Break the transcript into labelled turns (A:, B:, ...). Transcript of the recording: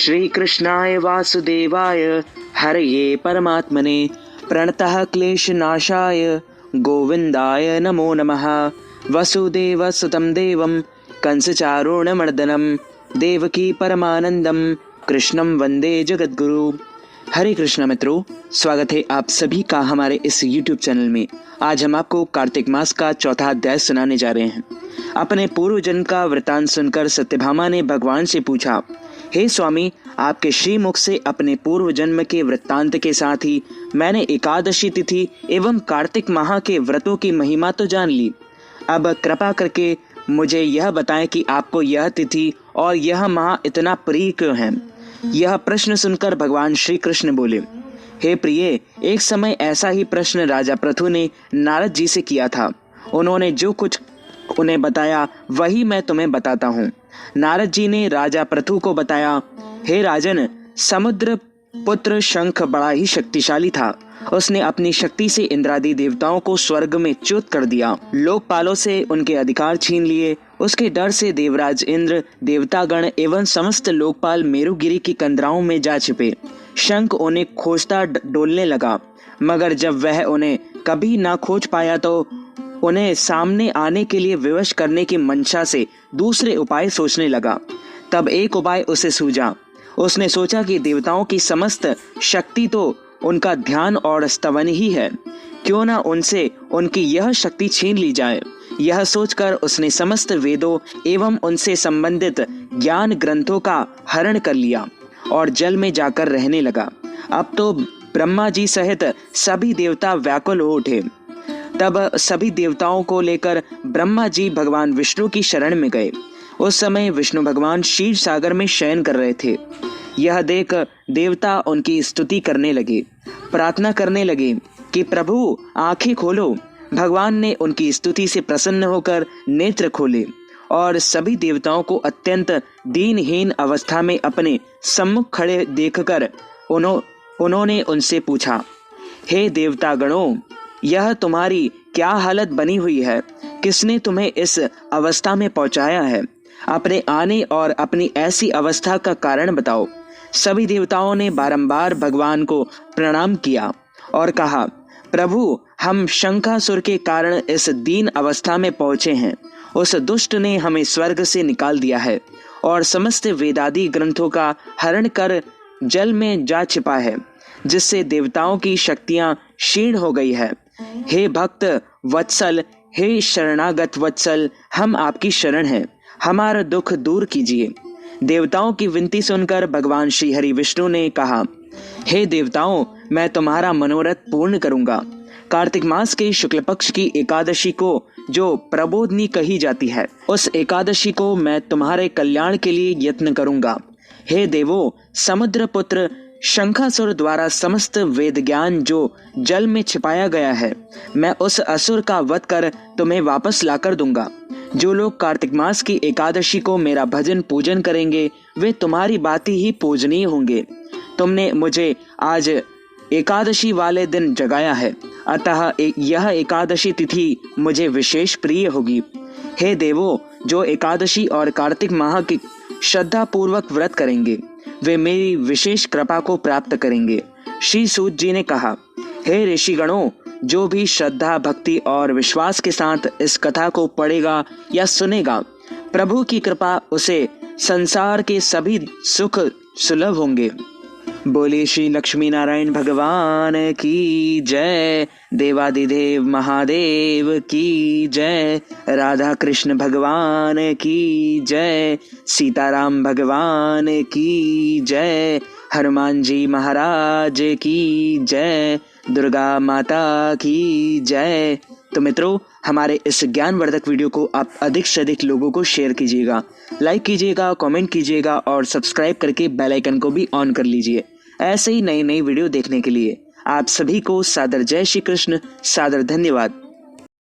A: श्रीकृष्णाय वासुदेवाय हरये परमात्मने प्रणतः क्लेशनाशाय गोविंदाय नमो नमः। वसुदेवसुतं देवं कंसचारूणमर्दनं देवकी परमानंदम कृष्णं वंदे जगद्गुरु। हरे कृष्ण मित्रों, स्वागत है आप सभी का हमारे इस YouTube चैनल में। आज हम आपको कार्तिक मास का चौथा अध्याय सुनाने जा रहे हैं। अपने पूर्व जन्म का वृतांत सुनकर सत्यभामा ने भगवान से पूछा, हे स्वामी, आपके श्रीमुख से अपने पूर्व जन्म के वृत्तांत के साथ ही मैंने एकादशी तिथि एवं कार्तिक माह के व्रतों की महिमा तो जान ली। अब कृपा करके मुझे यह बताएं कि आपको यह तिथि और यह माह इतना प्रिय क्यों है। यह प्रश्न सुनकर भगवान श्री कृष्ण बोले, हे प्रिय, एक समय ऐसा ही प्रश्न राजा पृथु ने नारद जी से किया था। उन्होंने जो कुछ उन्हें बताया वही मैं तुम्हें बताता हूँ। नारद जी ने राजा पृथु को बताया, हे राजन, समुद्र पुत्र शंख बड़ा ही शक्तिशाली था। उसने अपनी शक्ति से इंद्रादि देवताओं को स्वर्ग में च्युत कर दिया, लोकपालों से उनके अधिकार छीन लिए। उसके डर से देवराज इंद्र, देवतागण एवं समस्त लोकपाल मेरुगिरी की कंदराओं में जा छिपे। शंख उन्हें खोजता डोलने लगा, मगर जब वह उन्हें कभी ना खोज पाया तो उन्हें सामने आने के लिए विवश करने की मंशा से दूसरे उपाय सोचने लगा। तब एक उपाय उसे सूझा। उसने सोचा कि देवताओं की समस्त शक्ति तो उनका ध्यान और स्तवन ही है, क्यों ना उनसे उनकी यह शक्ति छीन ली जाए। यह सोचकर उसने समस्त वेदों एवं उनसे संबंधित ज्ञान ग्रंथों का हरण कर लिया और जल में जाकर रहने लगा। अब तो ब्रह्मा जी सहित सभी देवता व्याकुल हो उठे। तब सभी देवताओं को लेकर ब्रह्मा जी भगवान विष्णु की शरण में गए। उस समय विष्णु भगवान क्षीर सागर में शयन कर रहे थे। यह देख देवता उनकी स्तुति करने लगे, प्रार्थना करने लगे कि प्रभु आंखें खोलो। भगवान ने उनकी स्तुति से प्रसन्न होकर नेत्र खोले और सभी देवताओं को अत्यंत दीनहीन अवस्था में अपने सम्मुख खड़े देखकर उन्होंने उनसे पूछा, हे देवतागणों, यह तुम्हारी क्या हालत बनी हुई है? किसने तुम्हें इस अवस्था में पहुंचाया है? अपने आने और अपनी ऐसी अवस्था का कारण बताओ। सभी देवताओं ने बारंबार भगवान को प्रणाम किया और कहा, प्रभु, हम शंखासुर के कारण इस दीन अवस्था में पहुंचे हैं। उस दुष्ट ने हमें स्वर्ग से निकाल दिया है और समस्त वेदादि ग्रंथों का हरण कर जल में जा छिपा है, जिससे देवताओं की शक्तियां क्षीण हो गई है। हे भक्त वत्सल, हे शरणागत वत्सल, हम आपकी शरण हैं, हमारा दुख दूर कीजिए। देवताओं की विनती सुनकर भगवान श्री हरि विष्णु ने कहा, हे देवताओं, मैं तुम्हारा मनोरथ पूर्ण करूंगा। कार्तिक मास के शुक्ल पक्ष की एकादशी को जो प्रबोधनी कही जाती है, उस एकादशी को मैं तुम्हारे कल्याण के लिए यत्न करूंगा। हे देवो, समुद्र पुत्र शंखासुर द्वारा समस्त वेद ज्ञान जो जल में छिपाया गया है, मैं उस असुर का वध कर तुम्हें वापस लाकर दूंगा। जो लोग कार्तिक मास की एकादशी को मेरा भजन पूजन करेंगे, वे तुम्हारी बाती ही पूजनीय होंगे। तुमने मुझे आज एकादशी वाले दिन जगाया है, अतः यह एकादशी तिथि मुझे विशेष प्रिय होगी। हे देवो, जो एकादशी और कार्तिक माह की श्रद्धा पूर्वक व्रत करेंगे, वे मेरी विशेष कृपा को प्राप्त करेंगे। श्री सूत जी ने कहा, हे ऋषिगणों, जो भी श्रद्धा, भक्ति और विश्वास के साथ इस कथा को पढ़ेगा या सुनेगा, प्रभु की कृपा उसे संसार के सभी सुख सुलभ होंगे। बोले श्री लक्ष्मी नारायण भगवान की जय, देवादिदेव महादेव की जय, राधा कृष्ण भगवान की जय, सीताराम भगवान की जय, हनुमान जी महाराज की जय, दुर्गा माता की जय। तो मित्रों, हमारे इस ज्ञानवर्धक वीडियो को आप अधिक से अधिक लोगों को शेयर कीजिएगा, लाइक कीजिएगा, कमेंट कीजिएगा और सब्सक्राइब करके बेल आइकन को भी ऑन कर लीजिए। ऐसे ही नई नई वीडियो देखने के लिए आप सभी को सादर जय श्री कृष्ण, सादर धन्यवाद।